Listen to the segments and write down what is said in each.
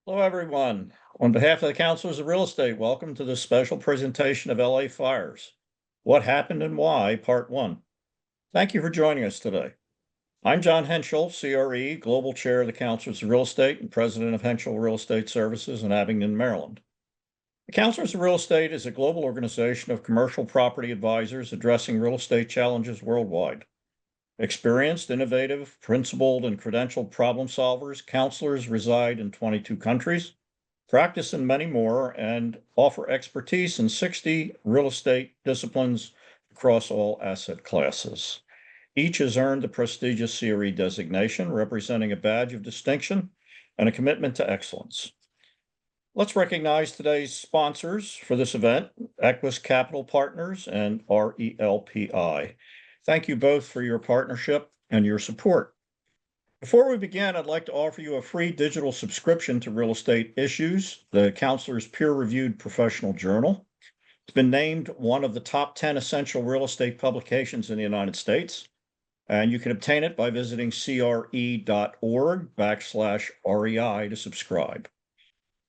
Hello, everyone. On behalf of the Counselors of Real Estate, welcome to this special presentation of LA Fires. What Happened and Why, Part 1. Thank you for joining us today. I'm John Henschel, CRE, Global Chair of the Counselors of Real Estate and President of Henschel Real Estate Services in Abingdon, Maryland. The Counselors of Real Estate is a global organization of commercial property advisors addressing real estate challenges worldwide. Experienced, innovative, principled, and credentialed problem solvers, counselors reside in 22 countries, practice in many more, and offer expertise in 60 real estate disciplines across all asset classes. Each has earned the prestigious CRE designation, representing a badge of distinction and a commitment to excellence. Let's recognize today's sponsors for this event, Equus Capital Partners and RELPI. Thank you both for your partnership and your support. Before we begin, I'd like to offer you a free digital subscription to Real Estate Issues, the Counselor's peer-reviewed professional journal. It's been named one of the top 10 essential real estate publications in the United States, and you can obtain it by visiting cre.org/REI to subscribe.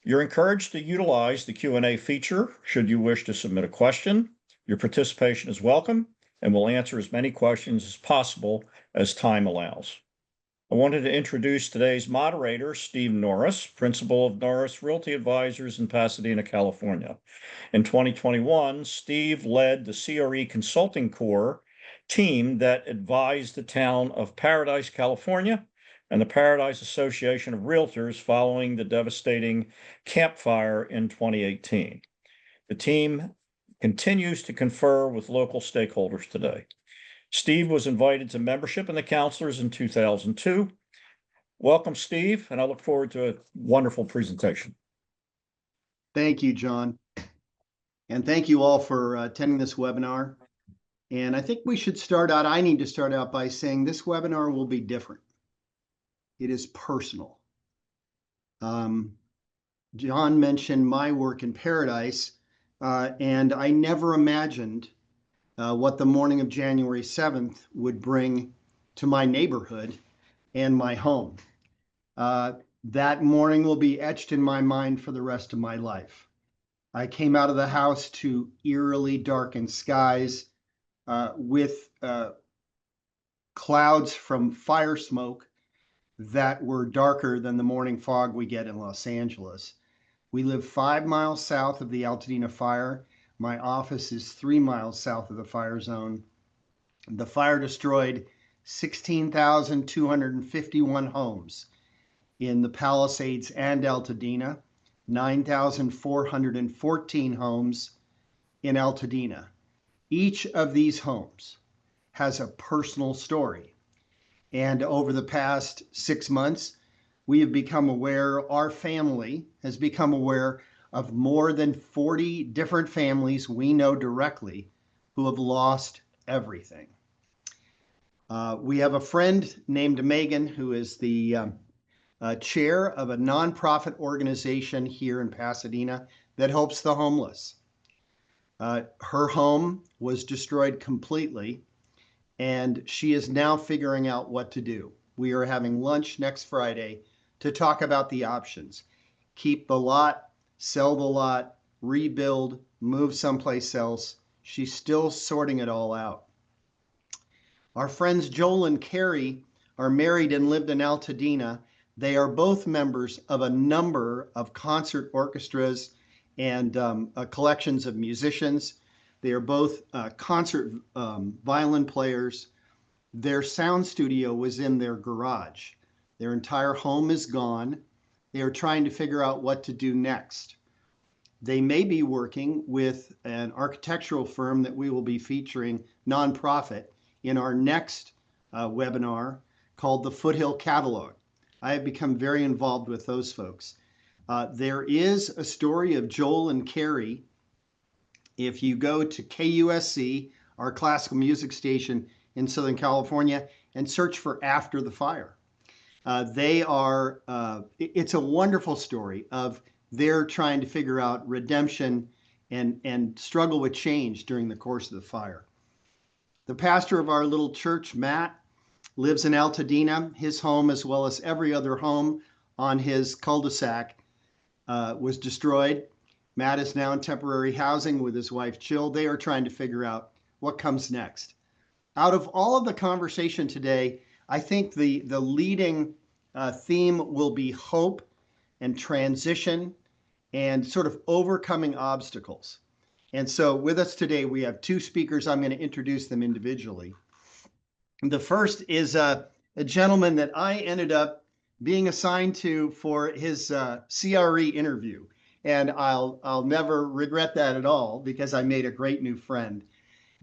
You're encouraged to utilize the Q&A feature should you wish to submit a question. Your participation is welcome, and we'll answer as many questions as possible as time allows. I wanted to introduce today's moderator, Steve Norris, principal of Norris Realty Advisors in Pasadena, California. In 2021, Steve led the CRE Consulting Corps team that advised the town of Paradise, California, and the Paradise Association of Realtors following the devastating Camp Fire in 2018. The team continues to confer with local stakeholders today. Steve was invited to membership in the Counselors in 2002. Welcome, Steve, and I look forward to a wonderful presentation. Thank you, John. And thank you all for attending this webinar. And I think we should I need to start out by saying this webinar will be different. It is personal. John mentioned my work in Paradise, and I never imagined what the morning of January 7th would bring to my neighborhood and my home. That morning will be etched in my mind for the rest of my life. I came out of the house to eerily darkened skies with clouds from fire smoke that were darker than the morning fog we get in Los Angeles. We live 5 miles south of the Altadena fire. My office is 3 miles south of the fire zone. The fire destroyed 16,251 homes in the Palisades and Altadena, 9,414 homes in Altadena. Each of these homes has a personal story. And over the past 6 months, we have become aware, our family has become aware of more than 40 different families we know directly who have lost everything. We have a friend named Megan who is the chair of a nonprofit organization here in Pasadena that helps the homeless. Her home was destroyed completely, and she is now figuring out what to do. We are having lunch next Friday to talk about the options. Keep the lot, sell the lot, rebuild, move someplace else. She's still sorting it all out. Our friends Joel and Carrie are married and lived in Altadena. They are both members of a number of concert orchestras and collections of musicians. They are both concert violin players. Their sound studio was in their garage. Their entire home is gone. They are trying to figure out what to do next. They may be working with an architectural firm that we will be featuring, nonprofit, in our next webinar called the Foothill Catalog. I have become very involved with those folks. There is a story of Joel and Carrie. If you go to KUSC, our classical music station in Southern California, and search for After the Fire. It's a wonderful story of they're trying to figure out redemption and struggle with change during the course of the fire. The pastor of our little church, Matt, lives in Altadena. His home, as well as every other home on his cul-de-sac, was destroyed. Matt is now in temporary housing with his wife, Jill. They are trying to figure out what comes next. Out of all of the conversation today, I think the leading theme will be hope and transition and sort of overcoming obstacles. And so with us today, we have two speakers. I'm going to introduce them individually. The first is a gentleman that I ended up being assigned to for his CRE interview. And I'll never regret that at all because I made a great new friend.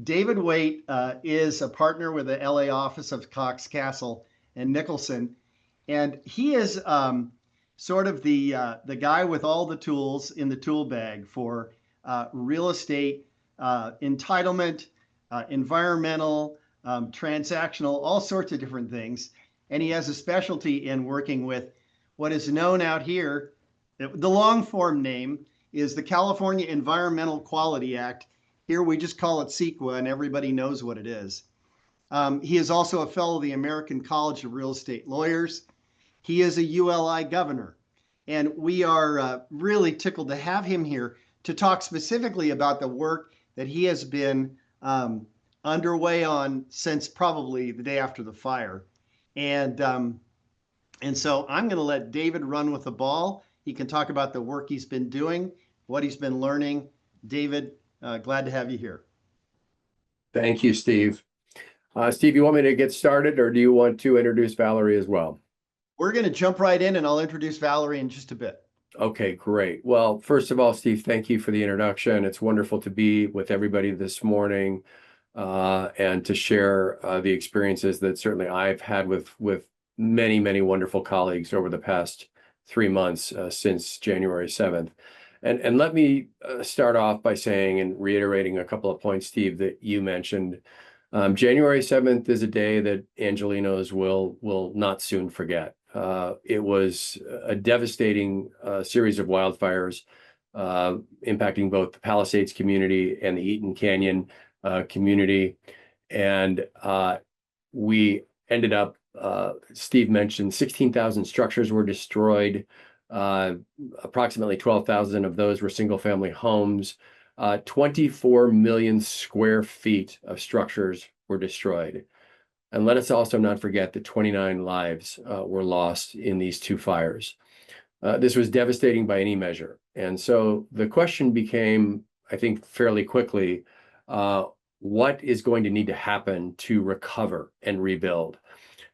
David Waite is a partner with the LA office of Cox Castle and Nicholson. And he is sort of the guy with all the tools in the tool bag for real estate entitlement, environmental, transactional, all sorts of different things. And he has a specialty in working with what is known out here. The long form name is the California Environmental Quality Act. Here we just call it CEQA and everybody knows what it is. He is also a fellow of the American College of Real Estate Lawyers. He is a ULI governor. And we are really tickled to have him here to talk specifically about the work that he has been underway on since probably the day after the fire. And so I'm going to let David run with the ball. He can talk about the work he's been doing, what he's been learning. David, glad to have you here. Thank you, Steve. Steve, you want me to get started or do you want to introduce Valerie as well? We're going to jump right in and I'll introduce Valerie in just a bit. Okay, great. Well, first of all, Steve, thank you for the introduction. It's wonderful to be with everybody this morning and to share the experiences that certainly I've had with many, many wonderful colleagues over the past 3 months since January 7th. And let me start off by saying and reiterating a couple of points, Steve, that you mentioned. January 7th is a day that Angelenos will not soon forget. It was a devastating series of wildfires impacting both the Palisades community and the Eaton Canyon community. And we ended up, Steve mentioned 16,000 structures were destroyed. Approximately 12,000 of those were single family homes. 24 million square feet of structures were destroyed. And let us also not forget that 29 lives were lost in these two fires. This was devastating by any measure. And so the question became, I think, fairly quickly, what is going to need to happen to recover and rebuild?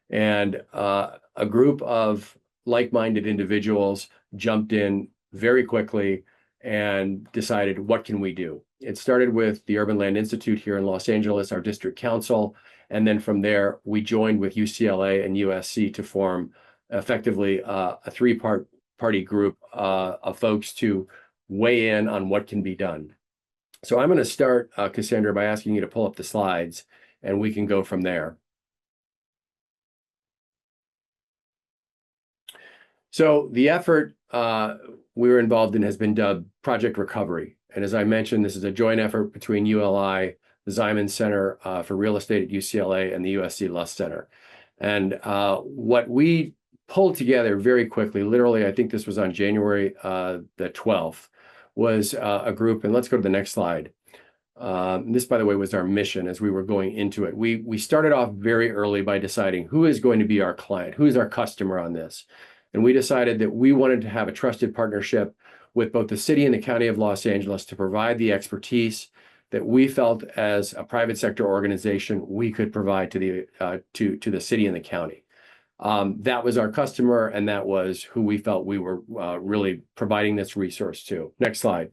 And a group of like-minded individuals jumped in very quickly and decided, what can we do? It started with the Urban Land Institute here in Los Angeles, our district council. And then from there, we joined with UCLA and USC to form effectively a three-party group of folks to weigh in on what can be done. So I'm going to start, Cassandra, by asking you to pull up the slides, and we can go from there. So the effort we were involved in has been dubbed Project Recovery. And as I mentioned, this is a joint effort between ULI, the Ziman Center for Real Estate at UCLA, and the USC Lusk Center. And what we pulled together very quickly, literally, I think this was on January the 12th, was a group, and let's go to the next slide. This, by the way, was our mission as we were going into it. We started off very early by deciding who is going to be our client, who is our customer on this. And we decided that we wanted to have a trusted partnership with both the city and the county of Los Angeles to provide the expertise that we felt as a private sector organization we could provide to the city and the county. That was our customer, and that was who we felt we were really providing this resource to. Next slide.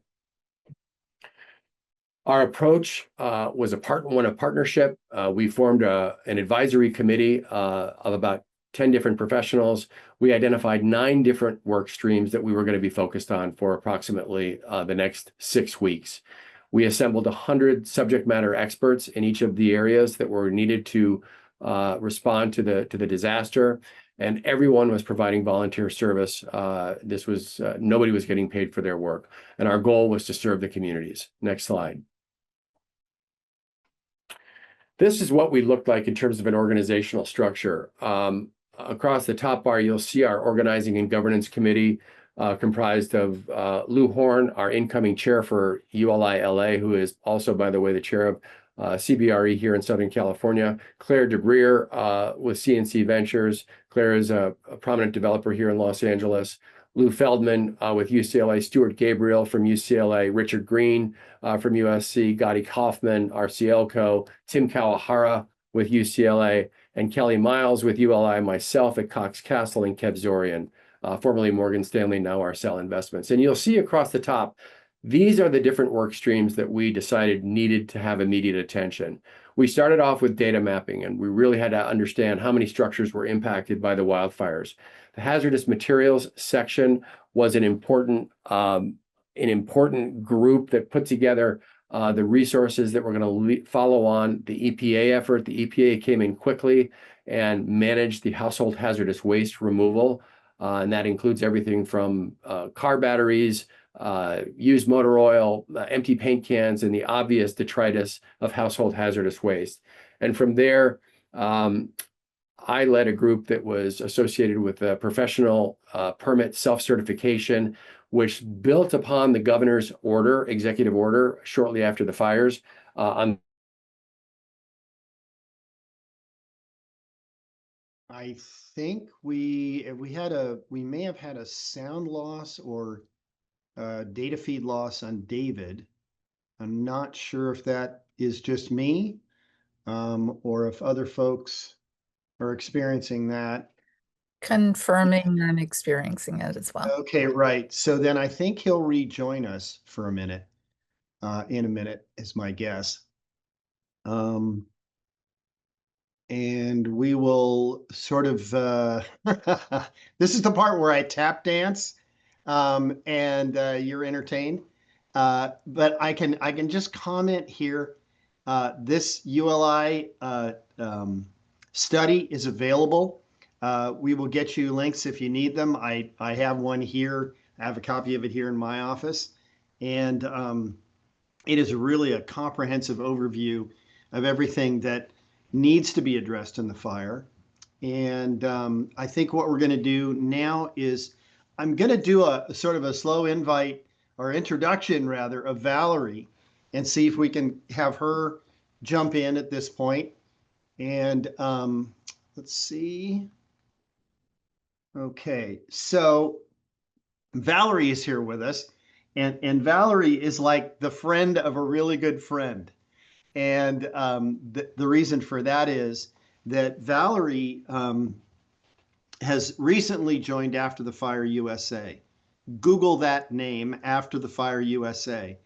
Our approach was one of partnership. We formed an advisory committee of about 10 different professionals. We identified 9 different work streams that we were going to be focused on for approximately the next 6 weeks. We assembled 100 subject matter experts in each of the areas that were needed to respond to the disaster, and everyone was providing volunteer service. This was nobody was getting paid for their work, and our goal was to serve the communities. Next slide. This is what we looked like in terms of an organizational structure. Across the top bar, you'll see our organizing and governance committee. comprised of Lou Horn, our incoming chair for ULI LA, who is also, by the way, the chair of CBRE here in Southern California. Claire DeGreer with CNC Ventures. Claire is a prominent developer here in Los Angeles. Lou Feldman with UCLA, Stuart Gabriel from UCLA, Richard Green from USC, Gotti Kaufman, RCLCO, Tim Kawahara with UCLA, and Kelly Miles with ULI, myself at Cox Castle, and Kev Zorian, formerly Morgan Stanley, now Arcell Investments. And you'll see across the top, these are the different work streams that we decided needed to have immediate attention. We started off with data mapping, and we really had to understand how many structures were impacted by the wildfires. The hazardous materials section was an important group that put together the resources that were going to follow on the EPA effort. The EPA came in quickly and managed the household hazardous waste removal. And that includes everything from car batteries, used motor oil, empty paint cans, and the obvious detritus of household hazardous waste. And from there, I led a group that was associated with a professional permit self-certification, which built upon the governor's order, executive order, shortly after the fires. I think we may have had a sound loss or data feed loss on David. I'm not sure if that is just me or if other folks are experiencing that. Confirming I'm experiencing it as well. Okay, right. So then I think he'll rejoin us for a minute, in a minute is my guess. And we will sort of, this is the part where I tap dance and you're entertained. But I can just comment here. This ULI study is available. We will get you links if you need them. I have one here. I have a copy of it here in my office. And it is really a comprehensive overview of everything that needs to be addressed in the fire. And I think what we're going to do now is I'm going to do a sort of a slow invite or introduction rather of Valerie and see if we can have her jump in at this point. And let's see. Okay, so Valerie is here with us, and Valerie is like the friend of a really good friend. And the reason for that is that Valerie has recently joined After the Fire USA. Google that name, After the Fire USA.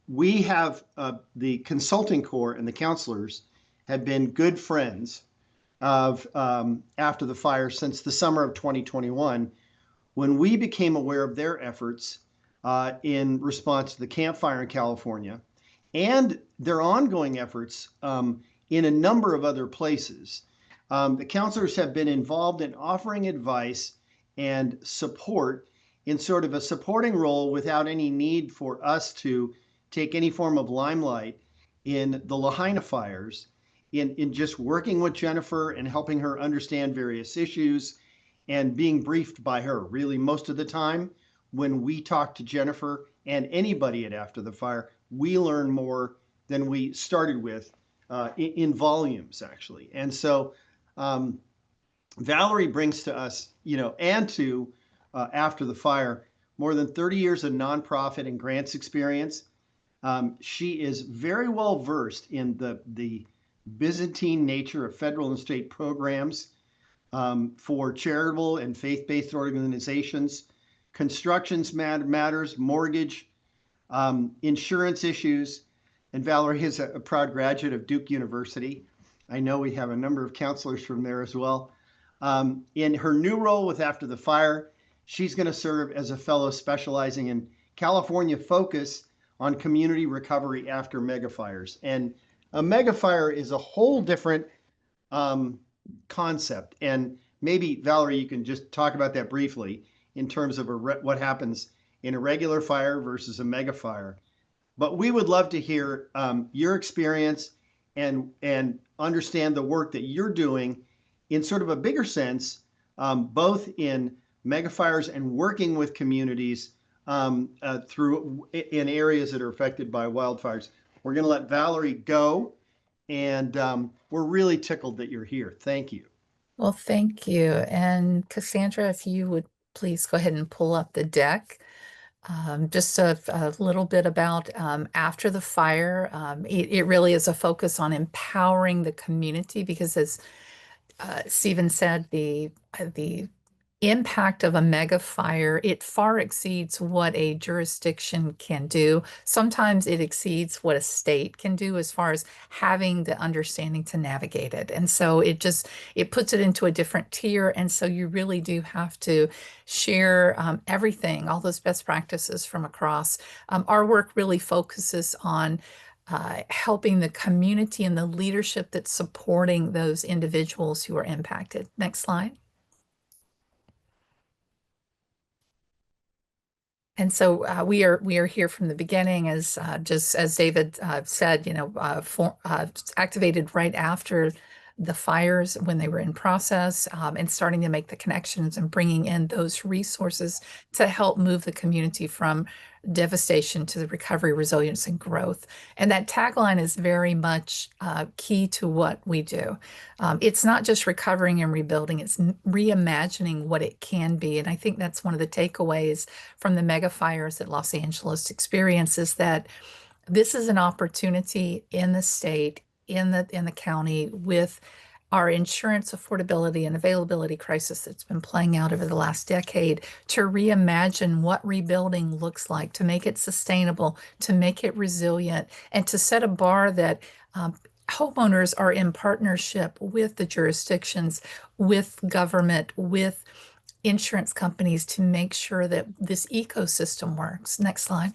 We have the consulting corps and the counselors have been good friends of After the Fire since the summer of 2021, when we became aware of their efforts in response to the Camp Fire in California and their ongoing efforts in a number of other places. The counselors have been involved in offering advice and support in sort of a supporting role without any need for us to take any form of limelight in the Lahaina fires, in just working with Jennifer and helping her understand various issues and being briefed by her. Really, most of the time when we talk to Jennifer and anybody at After the Fire, we learn more than we started with in volumes, actually. And so Valerie brings to us, and to After the Fire, more than 30 years of nonprofit and grants experience. She is very well versed in the Byzantine nature of federal and state programs for charitable and faith-based organizations, constructions matters, mortgage, insurance issues. And Valerie is a proud graduate of Duke University. I know we have a number of counselors from there as well. In her new role with After the Fire, she's going to serve as a fellow specializing in California focus on community recovery after megafires. And a megafire is a whole different concept. And maybe, Valerie, you can just talk about that briefly in terms of what happens in a regular fire versus a megafire. But we would love to hear your experience and understand the work that you're doing in sort of a bigger sense, both in megafires and working with communities through in areas that are affected by wildfires. We're going to let Valerie go, and we're really tickled that you're here. Thank you. Well, thank you. And Cassandra, if you would please go ahead and pull up the deck. Just a little bit about after the fire. It really is a focus on empowering the community because, as Stephen said, the impact of a mega fire, it far exceeds what a jurisdiction can do. Sometimes it exceeds what a state can do as far as having the understanding to navigate it. And so it puts it into a different tier. And so you really do have to share everything, all those best practices from across. Our work really focuses on helping the community and the leadership that's supporting those individuals who are impacted. Next slide. And so we are here from the beginning, as just as David said, activated right after the fires when they were in process, and starting to make the connections and bringing in those resources to help move the community from devastation to the recovery, resilience, and growth. And that tagline is very much key to what we do. It's not just recovering and rebuilding, it's reimagining what it can be. And I think that's one of the takeaways from the mega fires that Los Angeles experienced, is that this is an opportunity in the state, in the county, with our insurance affordability and availability crisis that's been playing out over the last decade, to reimagine what rebuilding looks like, to make it sustainable, to make it resilient, and to set a bar that homeowners are in partnership with the jurisdictions, with government, with insurance companies to make sure that this ecosystem works. Next slide.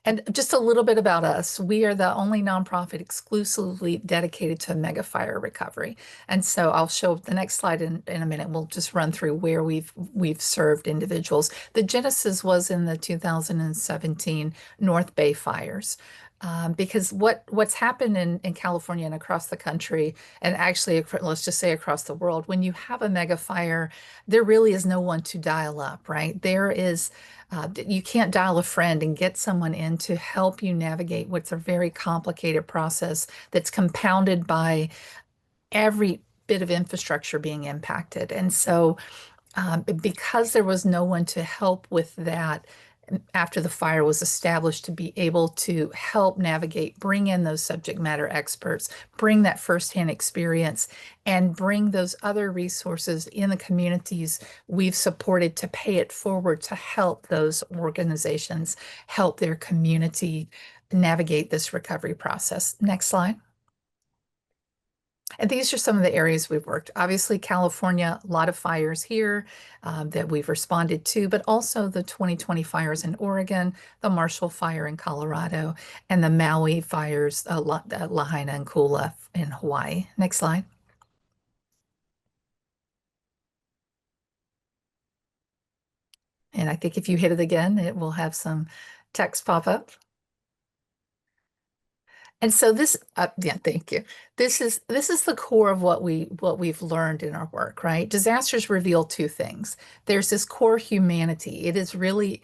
And just a little bit about us. We are the only nonprofit exclusively dedicated to mega fire recovery. And so I'll show the next slide in a minute. We'll just run through where we've served individuals. The genesis was in the 2017 North Bay fires. Because what's happened in California and across the country, and actually, let's just say across the world, when you have a mega fire, there really is no one to dial up, right? There is, you can't dial a friend and get someone in to help you navigate what's a very complicated process that's compounded by every bit of infrastructure being impacted. And so because there was no one to help with that, after the fire was established, to be able to help navigate, bring in those subject matter experts, bring that firsthand experience, and bring those other resources in the communities we've supported to pay it forward to help those organizations help their community navigate this recovery process. Next slide. And these are some of the areas we've worked. Obviously, California, a lot of fires here that we've responded to, but also the 2020 fires in Oregon, the Marshall Fire in Colorado, and the Maui fires, Lahaina and Kula in Hawaii. Next slide. And I think if you hit it again, it will have some text pop up. And so this, yeah, thank you. This is the core of what we've learned in our work, right? Disasters reveal two things. There's this core humanity. It is really,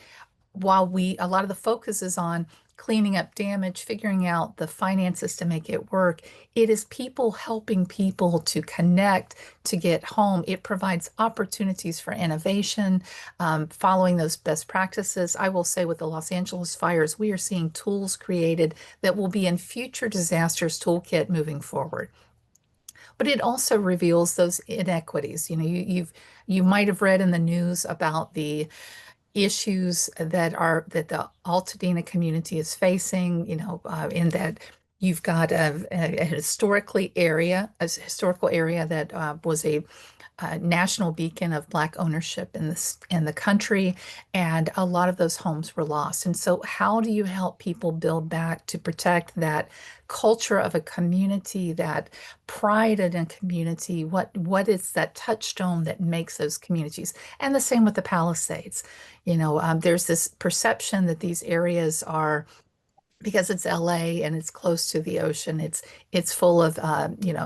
while a lot of the focus is on cleaning up damage, figuring out the finances to make it work, it is people helping people to connect, to get home. It provides opportunities for innovation, following those best practices. I will say with the Los Angeles fires, we are seeing tools created that will be in future disasters toolkit moving forward. But it also reveals those inequities. You know, you might have read in the news about the issues that the Altadena community is facing, you know, in that you've got a historical area that was a national beacon of Black ownership in the country, and a lot of those homes were lost. And so how do you help people build back to protect that culture of a community, that pride in a community? What is that touchstone that makes those communities? And the same with the Palisades. You know, there's this perception that these areas are because it's LA and it's close to the ocean. It's full of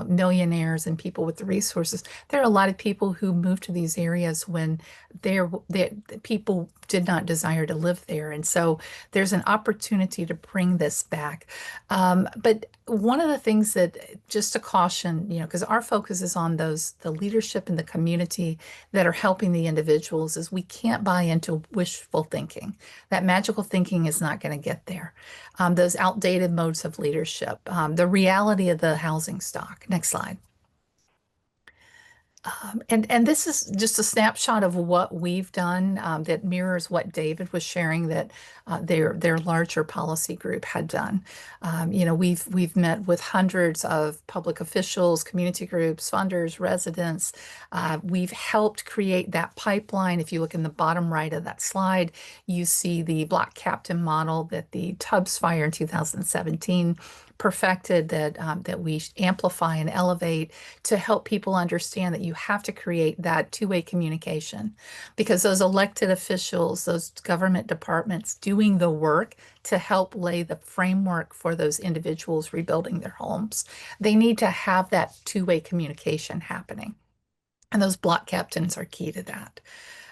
millionaires and people with the resources. There are a lot of people who moved to these areas when the people did not desire to live there, and so there's an opportunity to bring this back. But one of the things that, just to caution, because our focus is on the leadership in the community that are helping the individuals, is we can't buy into wishful thinking. That magical thinking is not going to get there. Those outdated modes of leadership, the reality of the housing stock. Next slide. And this is just a snapshot of what we've done that mirrors what David was sharing that their larger policy group had done. We've met with hundreds of public officials, community groups, funders, residents. We've helped create that pipeline. If you look in the bottom right of that slide, you see the block captain model that the Tubbs fire in 2017 perfected, that we amplify and elevate to help people understand that you have to create that two-way communication, because those elected officials, those government departments doing the work to help lay the framework for those individuals rebuilding their homes, they need to have that two-way communication happening. And those block captains are key to that.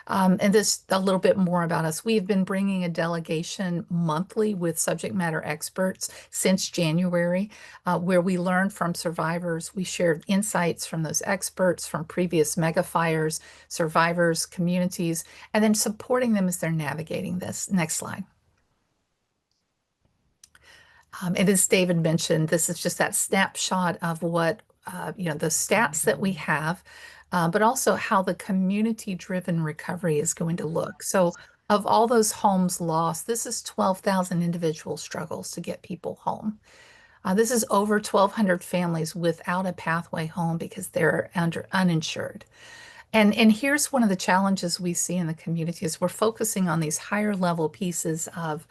And this a little bit more about us. We've been bringing a delegation monthly with subject matter experts since January, where we learned from survivors. We shared insights from those experts from previous mega fires, survivors, communities, and then supporting them as they're navigating this. Next slide. And as David mentioned, this is just that snapshot of what, the stats that we have, but also how the community-driven recovery is going to look. So of all those homes lost, this is 12,000 individual struggles to get people home. This is over 1,200 families without a pathway home because they're uninsured. And here's one of the challenges we see in the community is we're focusing on these higher level pieces of,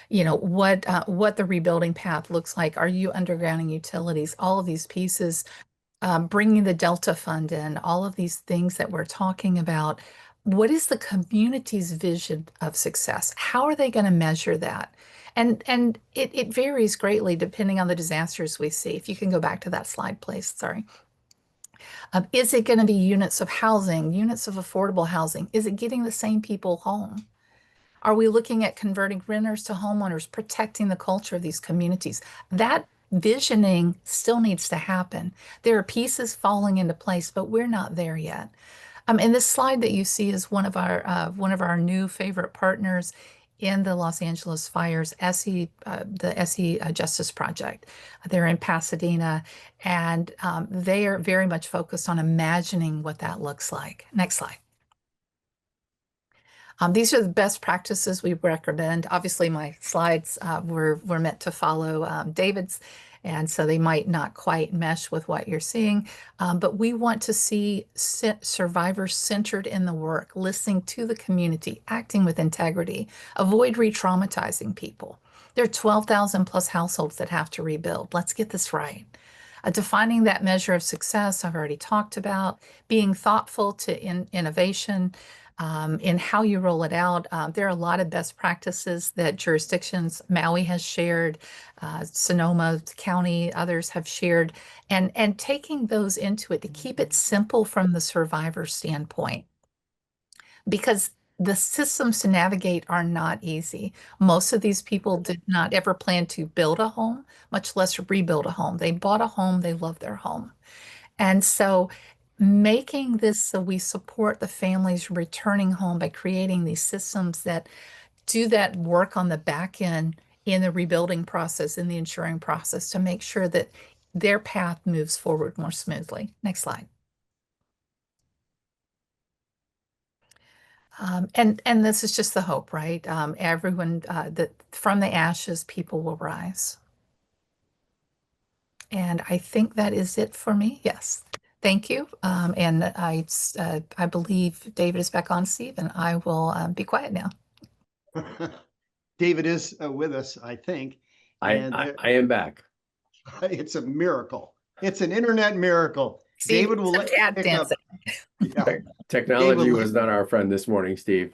what the rebuilding path looks like. Are you undergrounding utilities? All of these pieces, bringing the Delta Fund in, all of these things that we're talking about. What is the community's vision of success? How are they going to measure that? And it varies greatly depending on the disasters we see. If you can go back to that slide, please. Sorry. Is it going to be units of housing, units of affordable housing? Is it getting the same people home? Are we looking at converting renters to homeowners, protecting the culture of these communities? That visioning still needs to happen. There are pieces falling into place, but we're not there yet. And this slide that you see is one of our new favorite partners in the Los Angeles fires, the SE Justice Project. They're in Pasadena, and they are very much focused on imagining what that looks like. Next slide. These are the best practices we recommend. Obviously, my slides were meant to follow David's, and so they might not quite mesh with what you're seeing. But we want to see survivors centered in the work, listening to the community, acting with integrity, avoid re-traumatizing people. There are 12,000 plus households that have to rebuild. Let's get this right. Defining that measure of success, I've already talked about, being thoughtful to innovation, in how you roll it out. There are a lot of best practices that jurisdictions, Maui has shared, Sonoma County, others have shared, and taking those into it to keep it simple from the survivor standpoint. Because the systems to navigate are not easy. Most of these people did not ever plan to build a home, much less rebuild a home. They bought a home, they love their home. And so making this so we support the families returning home by creating these systems that do that work on the back end in the rebuilding process, in the insuring process, to make sure that their path moves forward more smoothly. Next slide. And this is just the hope, right? Everyone, that from the ashes, people will rise. And I think that is it for me. Yes. Thank you. And I believe David is back on, Steve, and I will be quiet now. David is with us, I think. I am back. It's a miracle. It's an internet miracle. Steve, David will let you pick up. Yeah, Technology was not our friend this morning, Steve.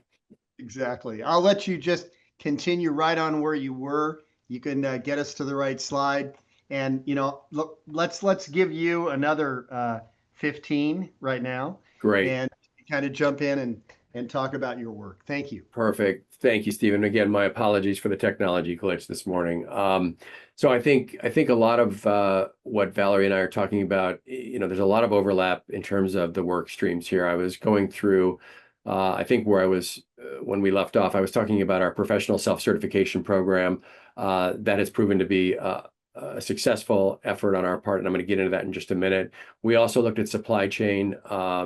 exactly. I'll let you just continue right on where you were. you can get us to the right slide. And, look, let's give you another 15 right now Great. and kind of jump in and talk about your work. Thank you. Perfect. Thank you, Stephen. Again, my apologies for the technology glitch this morning. So I think a lot of what Valerie and I are talking about, there's a lot of overlap in terms of the work streams here. I was going through, I think where I was when we left off, I was talking about our professional self-certification program that has proven to be a successful effort on our part, and I'm going to get into that in just a minute. We also looked at supply chain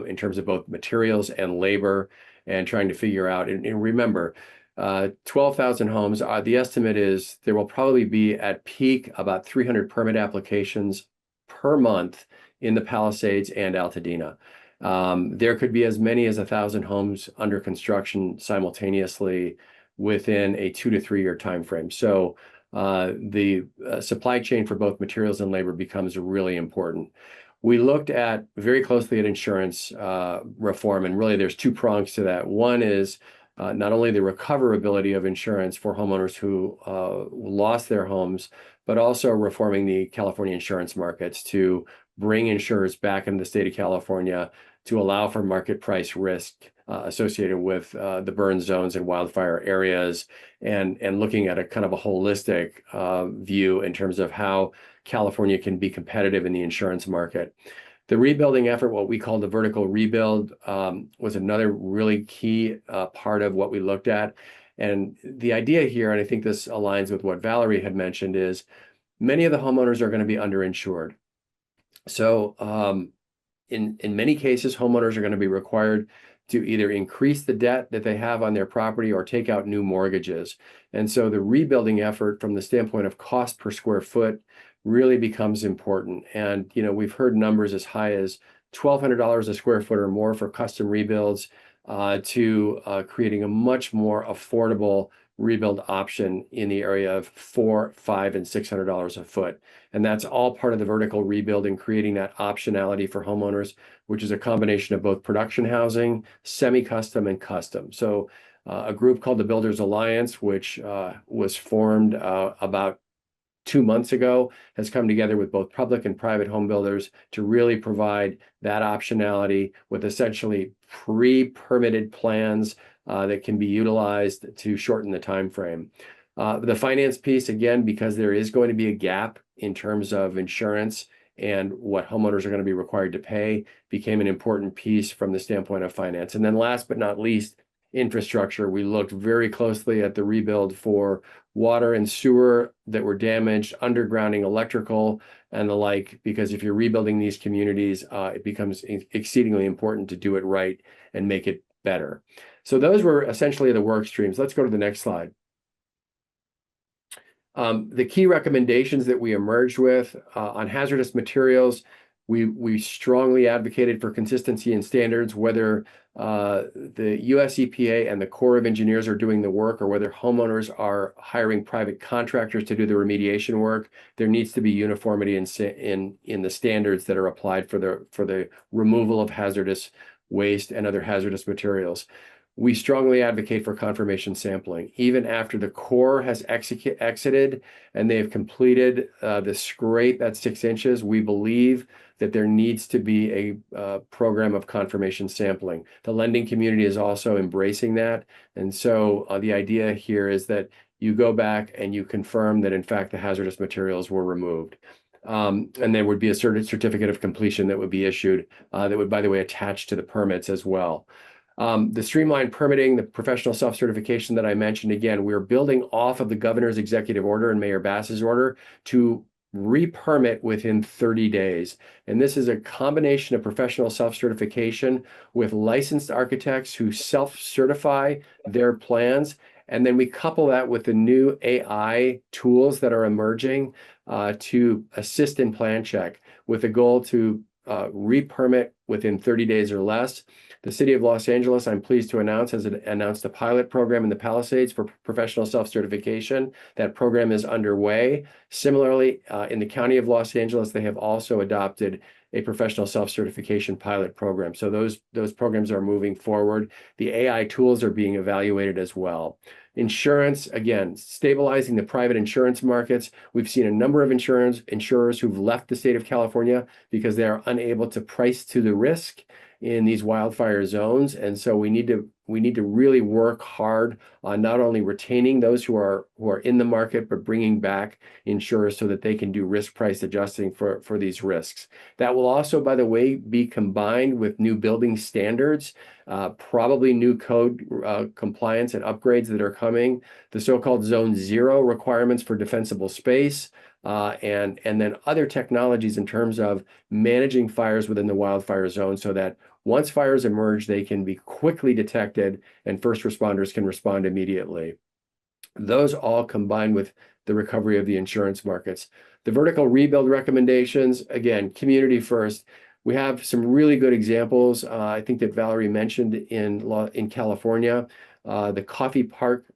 in terms of both materials and labor, and trying to figure out, and remember, 12,000 homes, the estimate is there will probably be at peak about 300 permit applications per month in the Palisades and Altadena. There could be as many as 1,000 homes under construction simultaneously within a 2 to 3 year time frame. So the supply chain for both materials and labor becomes really important. We looked at very closely at insurance reform, and really there's two prongs to that. One is not only the recoverability of insurance for homeowners who lost their homes, but also reforming the California insurance markets to bring insurers back into the state of California to allow for market price risk associated with the burn zones and wildfire areas, and looking at a kind of a holistic view in terms of how California can be competitive in the insurance market. The rebuilding effort, what we call the vertical rebuild, was another really key part of what we looked at. And the idea here, and I think this aligns with what Valerie had mentioned, is many of the homeowners are going to be underinsured. So in many cases, homeowners are going to be required to either increase the debt that they have on their property or take out new mortgages. And so the rebuilding effort from the standpoint of cost per square foot really becomes important. And, we've heard numbers as high as $1,200 a square foot or more for custom rebuilds to creating a much more affordable rebuild option in the area of $400, $500, and $600 a foot. And that's all part of the vertical rebuild and creating that optionality for homeowners, which is a combination of both production housing, semi-custom, and custom. So a group called the Builders Alliance, which was formed about 2 months ago, has come together with both public and private home builders to really provide that optionality with essentially pre-permitted plans that can be utilized to shorten the time frame. The finance piece, again, because there is going to be a gap in terms of insurance and what homeowners are going to be required to pay, became an important piece from the standpoint of finance. And then last but not least, infrastructure. We looked very closely at the rebuild for water and sewer that were damaged, undergrounding, electrical, and the like, because if you're rebuilding these communities, it becomes exceedingly important to do it right and make it better. So those were essentially the work streams. Let's go to the next slide. The key recommendations that we emerged with on hazardous materials, we strongly advocated for consistency in standards, whether the US EPA and the Corps of Engineers are doing the work or whether homeowners are hiring private contractors to do the remediation work. There needs to be uniformity in the standards that are applied for the removal of hazardous waste and other hazardous materials. We strongly advocate for confirmation sampling. Even after the Corps has exited and they have completed the scrape at 6 inches, we believe that there needs to be a program of confirmation sampling. The lending community is also embracing that. And so the idea here is that you go back and you confirm that in fact the hazardous materials were removed. And there would be a certificate of completion that would be issued that would, by the way, attach to the permits as well. The streamlined permitting, the professional self-certification that I mentioned, again, we're building off of the governor's executive order and Mayor Bass's order to re-permit within 30 days. And this is a combination of professional self-certification with licensed architects who self-certify their plans. And then we couple that with the new AI tools that are emerging to assist in plan check with a goal to re-permit within 30 days or less. The City of Los Angeles, I'm pleased to announce, has announced a pilot program in the Palisades for professional self-certification. That program is underway. Similarly, in the County of Los Angeles, they have also adopted a professional self-certification pilot program. So those programs are moving forward. The AI tools are being evaluated as well. Insurance, again, stabilizing the private insurance markets. We've seen a number of insurers who've left the state of California because they are unable to price to the risk in these wildfire zones. And so we need to really work hard on not only retaining those who are in the market, but bringing back insurers so that they can do risk price adjusting for these risks. That will also, by the way, be combined with new building standards, probably new code compliance and upgrades that are coming, the so-called Zone 0 requirements for defensible space, and then other technologies in terms of managing fires within the wildfire zone so that once fires emerge, they can be quickly detected and first responders can respond immediately. Those all combined with the recovery of the insurance markets. The vertical rebuild recommendations, again, community first. We have some really good examples. I think that Valerie mentioned in California, the Coffee Park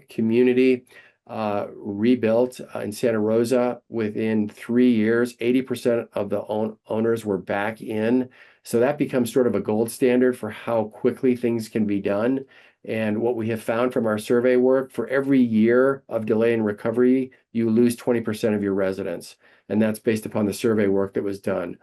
community rebuilt in Santa Rosa within 3 years. 80% of the owners were back in. So that becomes sort of a gold standard for how quickly things can be done. And what we have found from our survey work, for every year of delay in recovery, you lose 20% of your residents. And that's based upon the survey work that was done.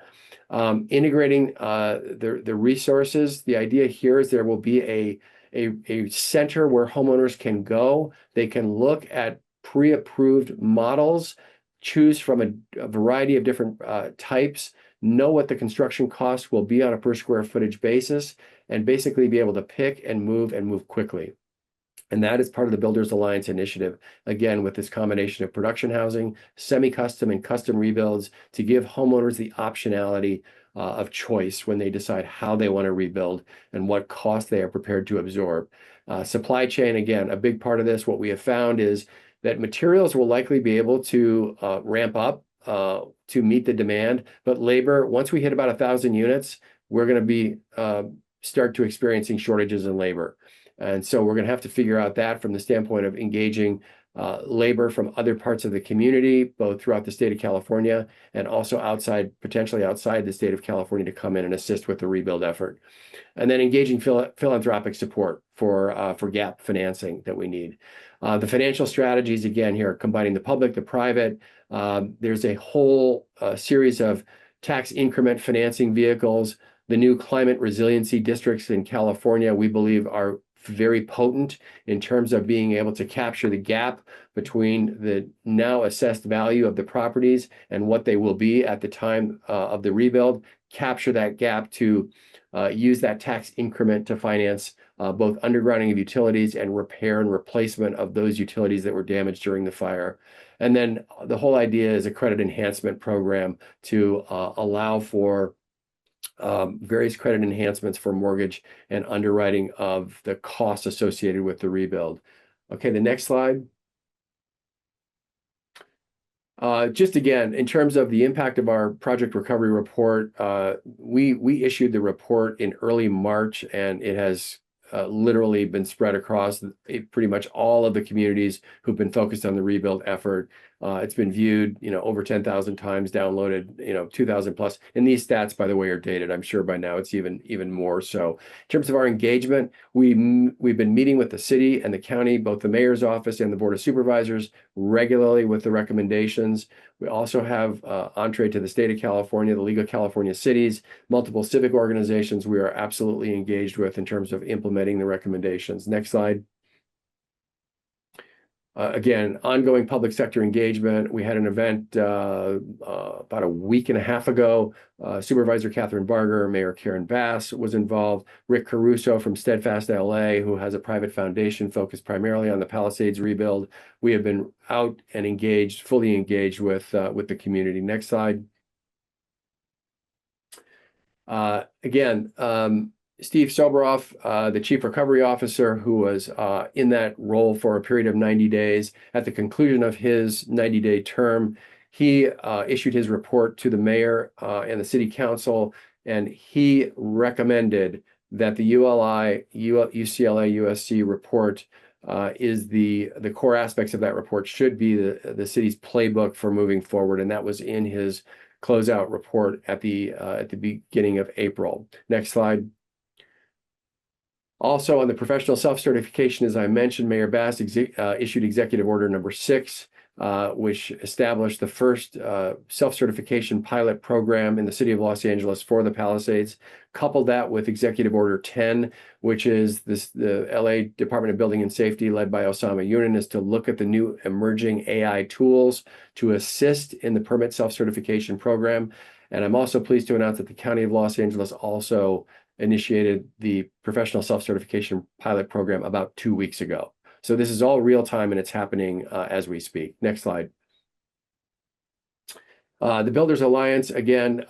Integrating the resources, the idea here is there will be a center where homeowners can go. They can look at pre-approved models, choose from a variety of different types, know what the construction cost will be on a per square footage basis, and basically be able to pick and move quickly. And that is part of the Builders Alliance initiative, again, with this combination of production housing, semi-custom and custom rebuilds to give homeowners the optionality of choice when they decide how they want to rebuild and what cost they are prepared to absorb. Supply chain, again, a big part of this, what we have found is that materials will likely be able to ramp up to meet the demand, but labor, once we hit about 1,000 units, we're going to be start to experiencing shortages in labor. And so we're going to have to figure out that from the standpoint of engaging labor from other parts of the community, both throughout the state of California and also potentially outside the state of California to come in and assist with the rebuild effort. And then engaging philanthropic support for gap financing that we need. The financial strategies, again, here, combining the public, the private. There's a whole series of tax increment financing vehicles. The new climate resiliency districts in California, we believe, are very potent in terms of being able to capture the gap between the now assessed value of the properties and what they will be at the time of the rebuild, capture that gap to use that tax increment to finance both undergrounding of utilities and repair and replacement of those utilities that were damaged during the fire. And then the whole idea is a credit enhancement program to allow for various credit enhancements for mortgage and underwriting of the costs associated with the rebuild. Okay, the next slide. Just again, in terms of the impact of our project recovery report, we issued the report in early March, and it has literally been spread across pretty much all of the communities who've been focused on the rebuild effort. It's been viewed, over 10,000 times, downloaded, 2,000 plus. And these stats, by the way, are dated. I'm sure by now it's even more so. In terms of our engagement, we've been meeting with the city and the county, both the mayor's office and the board of supervisors, regularly with the recommendations. We also have entree to the state of California, the League of California Cities, multiple civic organizations we are absolutely engaged with in terms of implementing the recommendations. Next slide. Again, ongoing public sector engagement. We had an event about a week and a half ago. Supervisor Catherine Barger, Mayor Karen Bass was involved. Rick Caruso from Steadfast LA, who has a private foundation focused primarily on the Palisades rebuild. We have been out and engaged, fully engaged with the community. Next slide. Again, Steve Soberoff, the Chief Recovery Officer, who was in that role for a period of 90 days. At the conclusion of his 90-day term, he issued his report to the mayor and the city council, and he recommended that the ULI, UCLA, USC report is the core aspects of that report should be the city's playbook for moving forward, and that was in his closeout report at the beginning of April. Next slide. Also, on the professional self-certification, as I mentioned, Mayor Bass issued Executive Order number 6, which established the first self-certification pilot program in the city of Los Angeles for the Palisades. Coupled that with Executive Order 10, which is the LA Department of Building and Safety, led by Osama Yunin, is to look at the new emerging AI tools to assist in the permit self-certification program. And I'm also pleased to announce that the County of Los Angeles also initiated the professional self-certification pilot program about 2 weeks ago. So this is all real time and it's happening as we speak. Next slide. The Builders Alliance, again,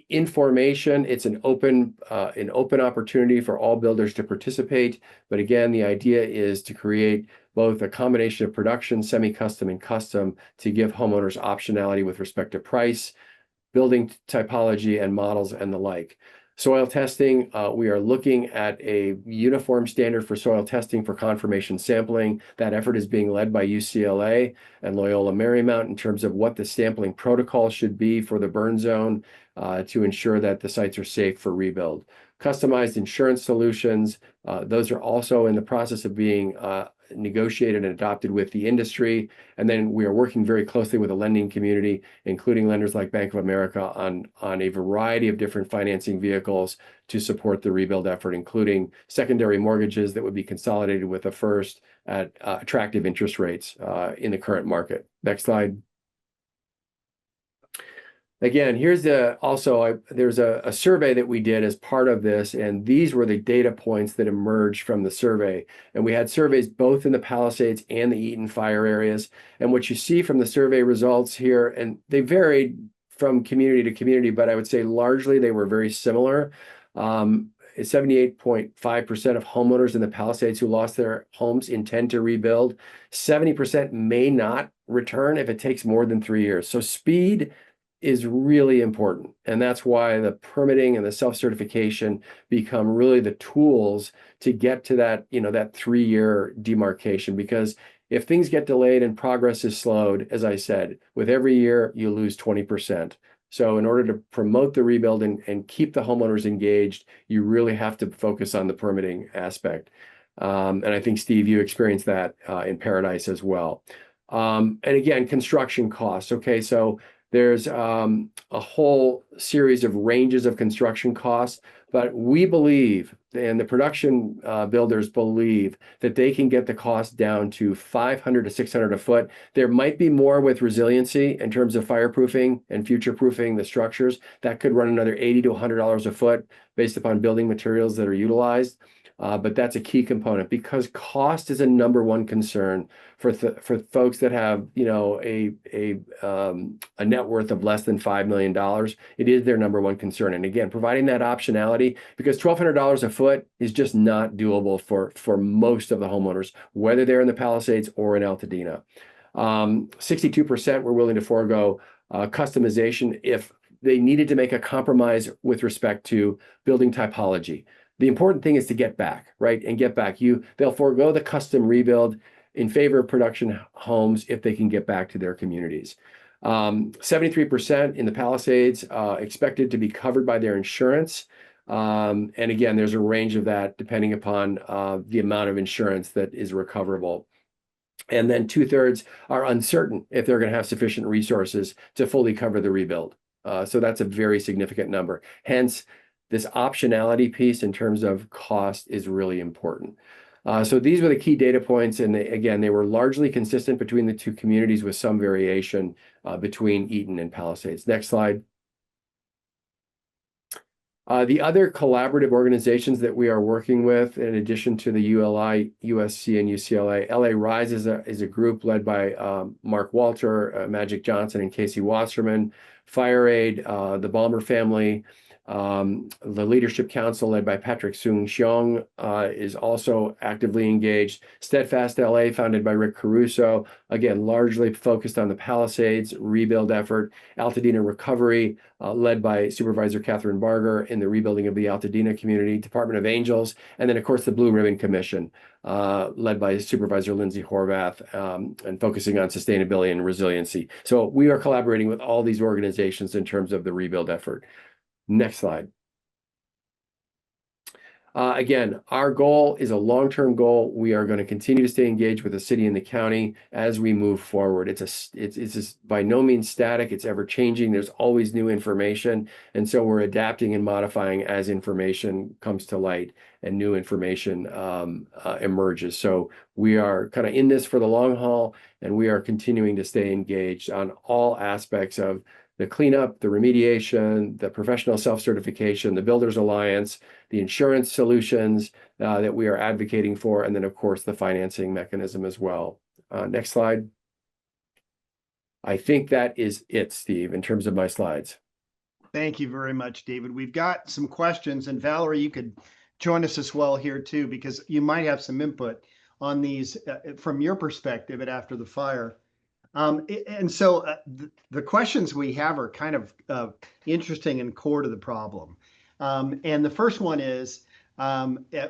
in formation, it's an open opportunity for all builders to participate. But again, the idea is to create both a combination of production, semi-custom, and custom to give homeowners optionality with respect to price, building typology, and models and the like. Soil testing, we are looking at a uniform standard for soil testing for confirmation sampling. That effort is being led by UCLA and Loyola Marymount in terms of what the sampling protocol should be for the burn zone to ensure that the sites are safe for rebuild. Customized insurance solutions, those are also in the process of being negotiated and adopted with the industry. And then we are working very closely with the lending community, including lenders like Bank of America, on a variety of different financing vehicles to support the rebuild effort, including secondary mortgages that would be consolidated with a first at attractive interest rates in the current market. Next slide. Again, here's there's a survey that we did as part of this, and these were the data points that emerged from the survey. And we had surveys both in the Palisades and the Eaton fire areas. And what you see from the survey results here, and they varied from community to community, but I would say largely they were very similar. 78.5% of homeowners in the Palisades who lost their homes intend to rebuild. 70% may not return if it takes more than 3 years. So speed is really important. And that's why the permitting and the self-certification become really the tools to get to that, that 3-year demarcation. Because if things get delayed and progress is slowed, as I said, with every year, you lose 20%. So in order to promote the rebuild and keep the homeowners engaged, you really have to focus on the permitting aspect. And I think, Steve, you experienced that in Paradise as well. And again, construction costs. Okay, so there's a whole series of ranges of construction costs, but we believe, and the production builders believe, that they can get the cost down to $500 to $600 a foot. There might be more with resiliency in terms of fireproofing and future-proofing the structures. That could run another $80 to $100 a foot based upon building materials that are utilized. But that's a key component because cost is a #1 concern for folks that have, a net worth of less than $5 million. It is their #1 concern. And again, providing that optionality, because $1,200 a foot is just not doable for most of the homeowners, whether they're in the Palisades or in Altadena. 62% were willing to forego customization if they needed to make a compromise with respect to building typology. The important thing is to get back, right? And get back. They'll forego the custom rebuild in favor of production homes if they can get back to their communities. 73% in the Palisades expected to be covered by their insurance. And again, there's a range of that depending upon the amount of insurance that is recoverable. And then 2/3 are uncertain if they're going to have sufficient resources to fully cover the rebuild. So that's a very significant number. Hence, this optionality piece in terms of cost is really important. So these were the key data points. And again, they were largely consistent between the two communities with some variation between Eaton and Palisades. Next slide. The other collaborative organizations that we are working with, in addition to the ULI, USC, and UCLA, LA Rise is a group led by Mark Walter, Magic Johnson, and Casey Wasserman, Fire Aid, the Balmer family, The Leadership Council, led by Patrick Soon-Shiong, is also actively engaged. Steadfast LA, founded by Rick Caruso, again, largely focused on the Palisades rebuild effort. Altadena Recovery, led by Supervisor Catherine Barger in the rebuilding of the Altadena community. Department of Angels, and then, of course, the Blue Ribbon Commission, led by Supervisor Lindsay Horvath, and focusing on sustainability and resiliency. So we are collaborating with all these organizations in terms of the rebuild effort. Next slide. Again, our goal is a long-term goal. We are going to continue to stay engaged with the city and the county as we move forward. It's by no means static. It's ever changing. There's always new information. And so we're adapting and modifying as information comes to light and new information emerges. So we are kind of in this for the long haul, and we are continuing to stay engaged on all aspects of the cleanup, the remediation, the professional self-certification, the Builders Alliance, the insurance solutions that we are advocating for, and then, of course, the financing mechanism as well. Next slide. I think that is it, Steve, in terms of my slides. Thank you very much, David. We've got some questions, and Valerie, you could join us as well here too, because you might have some input on these from your perspective at After the Fire. And so the questions we have are kind of interesting and core to the problem. And the first one is,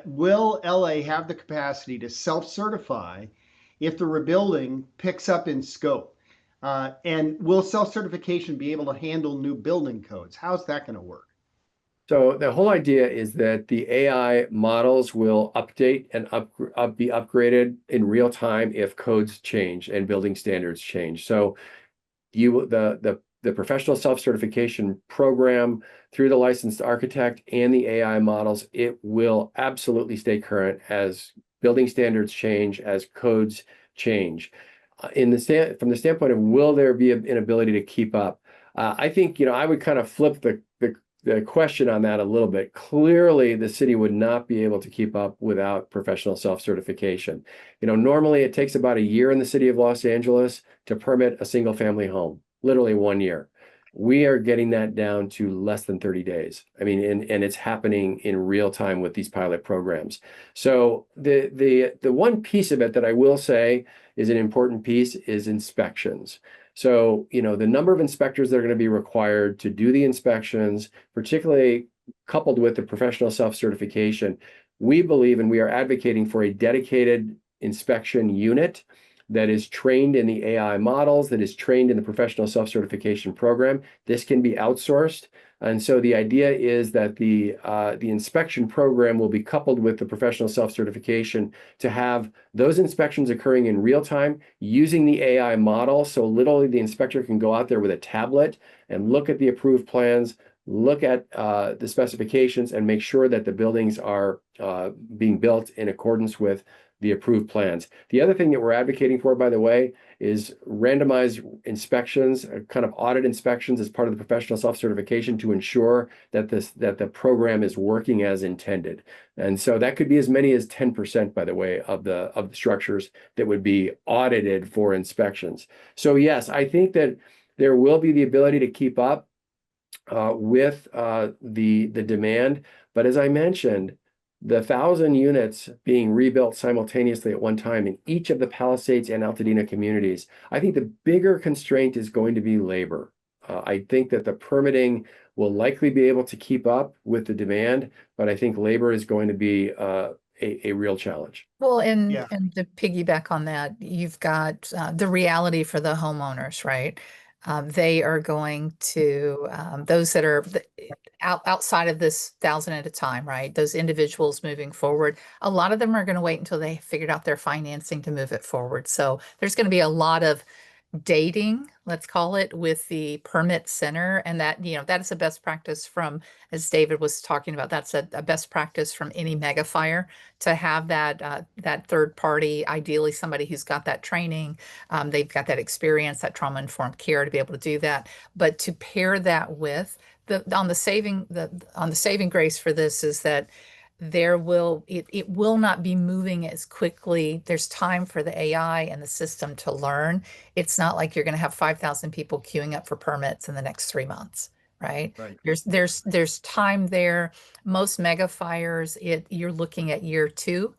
will LA have the capacity to self-certify if the rebuilding picks up in scope? And will self-certification be able to handle new building codes? How's that going to work? So the whole idea is that the AI models will update and be upgraded in real time if codes change and building standards change. So the professional self-certification program through the licensed architect and the AI models, it will absolutely stay current as building standards change, as codes change. From the standpoint of will there be an ability to keep up? I think, I would kind of flip the question on that a little bit. Clearly, the city would not be able to keep up without professional self-certification. Normally it takes about a year in the city of Los Angeles to permit a single family home, literally 1 year. We are getting that down to less than 30 days. I mean, and it's happening in real time with these pilot programs. So the one piece of it that I will say is an important piece is inspections. So, the number of inspectors that are going to be required to do the inspections, particularly coupled with the professional self-certification, we believe, and we are advocating for a dedicated inspection unit that is trained in the AI models, that is trained in the professional self-certification program. This can be outsourced. And so the idea is that the inspection program will be coupled with the professional self-certification to have those inspections occurring in real time using the AI model. So literally the inspector can go out there with a tablet and look at the approved plans, look at the specifications, and make sure that the buildings are being built in accordance with the approved plans. The other thing that we're advocating for, by the way, is randomized inspections, kind of audit inspections as part of the professional self-certification to ensure that the program is working as intended. And so that could be as many as 10%, by the way, of the structures that would be audited for inspections. So yes, I think that there will be the ability to keep up with the demand. But as I mentioned, the 1,000 units being rebuilt simultaneously at one time in each of the Palisades and Altadena communities, I think the bigger constraint is going to be labor. I think that the permitting will likely be able to keep up with the demand, but I think labor is going to be a real challenge. Well, and to piggyback on that, you've got the reality for the homeowners, right? They are going to, those that are outside of this 1,000 at a time, right? Those individuals moving forward, a lot of them are going to wait until they figured out their financing to move it forward. So there's going to be a lot of dating, let's call it, with the permit center. And that, that is a best practice from, as David was talking about, that's a best practice from any mega fire to have that third party, ideally somebody who's got that training, they've got that experience, that trauma-informed care to be able to do that. But to pair that with on the saving grace for this is that it will not be moving as quickly. There's time for the AI and the system to learn. It's not like you're going to have 5,000 people queuing up for permits in the next 3 months. right? Right. There's time there. Most mega fires, you're looking at year 2.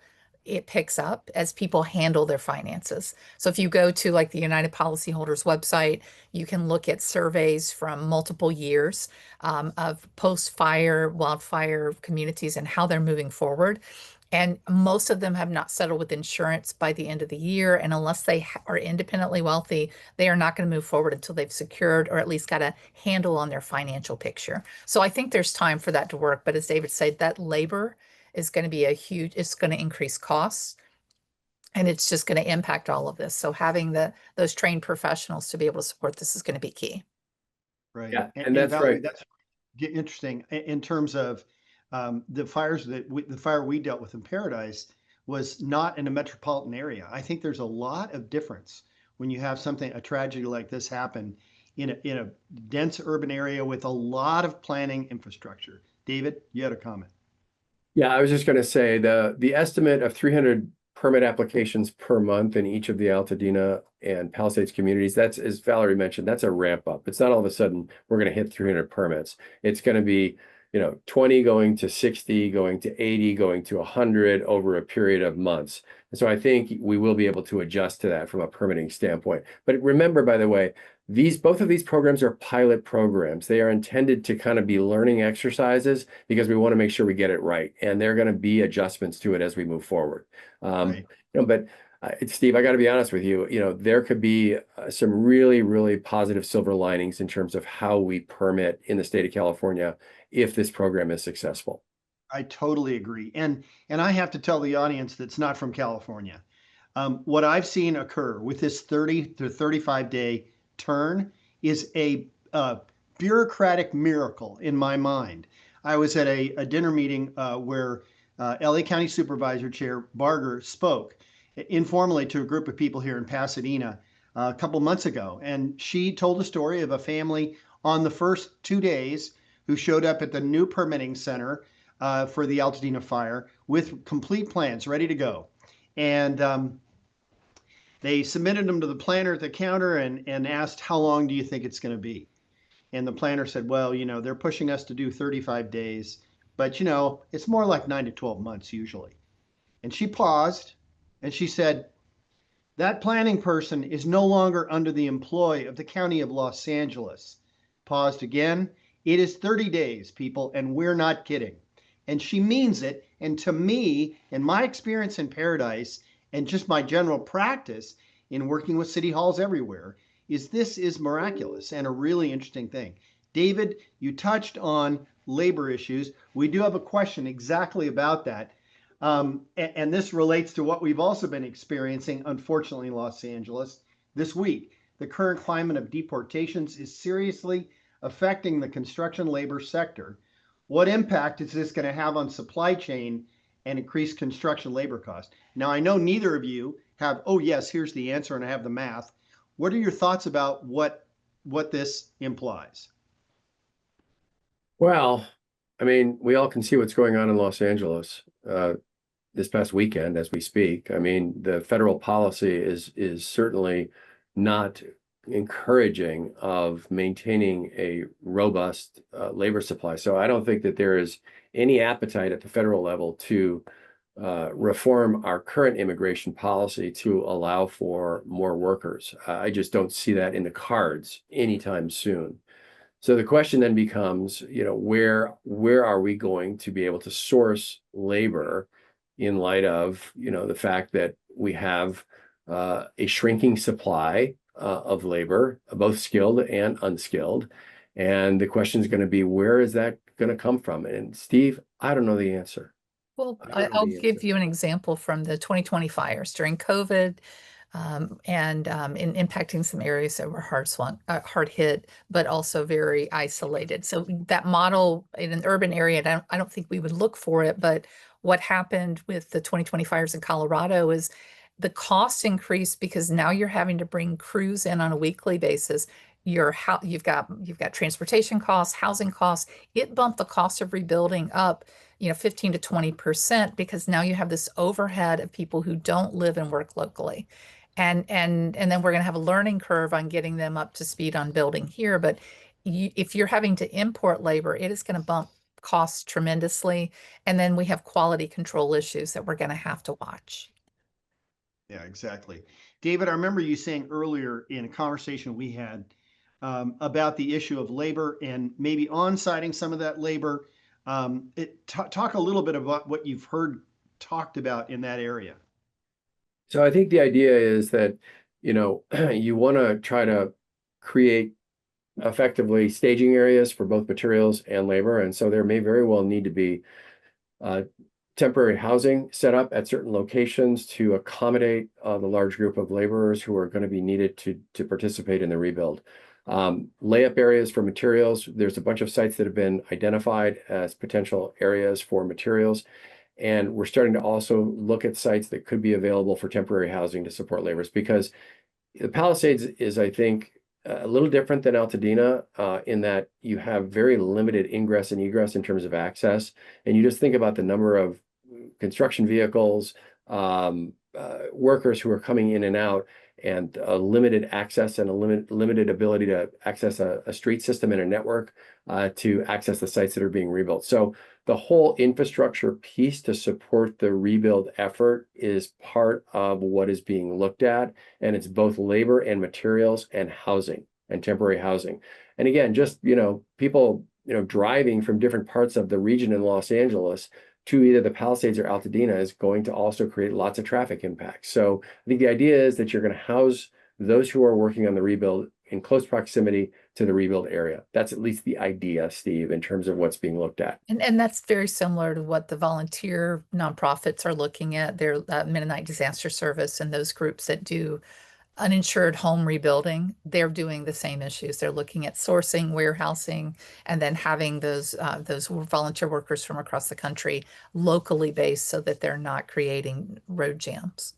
It picks up as people handle their finances. So if you go to like the United Policyholders website, you can look at surveys from multiple years of post-fire wildfire communities and how they're moving forward. And most of them have not settled with insurance by the end of the year. And unless they are independently wealthy, they are not going to move forward until they've secured or at least got a handle on their financial picture. So I think there's time for that to work. But as David said, that labor is going to be it's going to increase costs. And it's just going to impact all of this. So having those trained professionals to be able to support this is going to be key. Right. Yeah, and that's Valerie, right. that's interesting in terms of the fires the fire we dealt with in Paradise was not in a metropolitan area. I think there's a lot of difference when you have a tragedy like this happen in a dense urban area with a lot of planning infrastructure. David, you had a comment. Yeah, I was just going to say the estimate of 300 permit applications per month in each of the Altadena and Palisades communities, that's, as Valerie mentioned, that's a ramp up. It's not all of a sudden we're going to hit 300 permits. It's going to be, 20 going to 60, going to 80, going to 100 over a period of months. And so I think we will be able to adjust to that from a permitting standpoint. But remember, by the way, both of these programs are pilot programs. They are intended to kind of be learning exercises because we want to make sure we get it right. And there are going to be adjustments to it as we move forward. Right. But Steve, I got to be honest with you, there could be some really, really positive silver linings in terms of how we permit in the state of California if this program is successful. I totally agree. And I have to tell the audience that's not from California, what I've seen occur with this 30 to 35 day turn is a bureaucratic miracle in my mind. I was at a dinner meeting where LA County Supervisor Chair Barger spoke informally to a group of people here in Pasadena a couple months ago. And she told a story of a family on the first 2 days who showed up at the new permitting center for the Altadena fire with complete plans ready to go. And they submitted them to the planner at the counter and asked, how long do you think it's going to be? And the planner said, well, they're pushing us to do 35 days, but it's more like 9 to 12 months usually. And she paused and she said, that planning person is no longer under the employ of the County of Los Angeles. Paused again. It is 30 days, people, and we're not kidding. And she means it. And to me, in my experience in Paradise and just my general practice in working with city halls everywhere, this is miraculous and a really interesting thing. David, you touched on labor issues. We do have a question exactly about that. And this relates to what we've also been experiencing, unfortunately, in Los Angeles this week. The current climate of deportations is seriously affecting the construction labor sector. What impact is this going to have on supply chain and increased construction labor costs? Now, I know neither of you have, oh, yes, here's the answer, and I have the math. What are your thoughts about what this implies? Well, I mean, we all can see what's going on in Los Angeles this past weekend as we speak. I mean, the federal policy is certainly not encouraging of maintaining a robust labor supply. So I don't think that there is any appetite at the federal level to reform our current immigration policy to allow for more workers. I just don't see that in the cards anytime soon. So the question then becomes, where are we going to be able to source labor in light of, the fact that we have a shrinking supply of labor, both skilled and unskilled. And the question is going to be, where is that going to come from? And Steve, I don't know the answer. Well, I'll give you an example from the 2020 fires during COVID and in impacting some areas that were hard hit, but also very isolated. So that model in an urban area, I don't think we would look for it, but what happened with the 2020 fires in Colorado is the cost increased because now you're having to bring crews in on a weekly basis. You've got transportation costs, housing costs. It bumped the cost of rebuilding up, 15 to 20% because now you have this overhead of people who don't live and work locally. And then we're going to have a learning curve on getting them up to speed on building here. But if you're having to import labor, it is going to bump costs tremendously. And then we have quality control issues that we're going to have to watch. Yeah, exactly. David, I remember you saying earlier in a conversation we had about the issue of labor and maybe on-siting some of that labor. Talk a little bit about what you've heard talked about in that area. So I think the idea is that, you want to try to create effectively staging areas for both materials and labor. And so there may very well need to be temporary housing set up at certain locations to accommodate the large group of laborers who are going to be needed to participate in the rebuild. Layup areas for materials. There's a bunch of sites that have been identified as potential areas for materials. And we're starting to also look at sites that could be available for temporary housing to support laborers, because the Palisades is, I think, a little different than Altadena in that you have very limited ingress and egress in terms of access. And you just think about the number of construction vehicles, workers who are coming in and out, and limited access and a limited ability to access a street system and a network to access the sites that are being rebuilt. So the whole infrastructure piece to support the rebuild effort is part of what is being looked at. And it's both labor and materials and housing and temporary housing. And again, just, people, driving from different parts of the region in Los Angeles to either the Palisades or Altadena is going to also create lots of traffic impacts. So I think the idea is that you're going to house those who are working on the rebuild in close proximity to the rebuild area. That's at least the idea, Steve, in terms of what's being looked at. And that's very similar to what the volunteer nonprofits are looking at. Their Mennonite Disaster Service and those groups that do uninsured home rebuilding, they're doing the same issues. They're looking at sourcing, warehousing, and then having those volunteer workers from across the country locally based so that they're not creating road jams.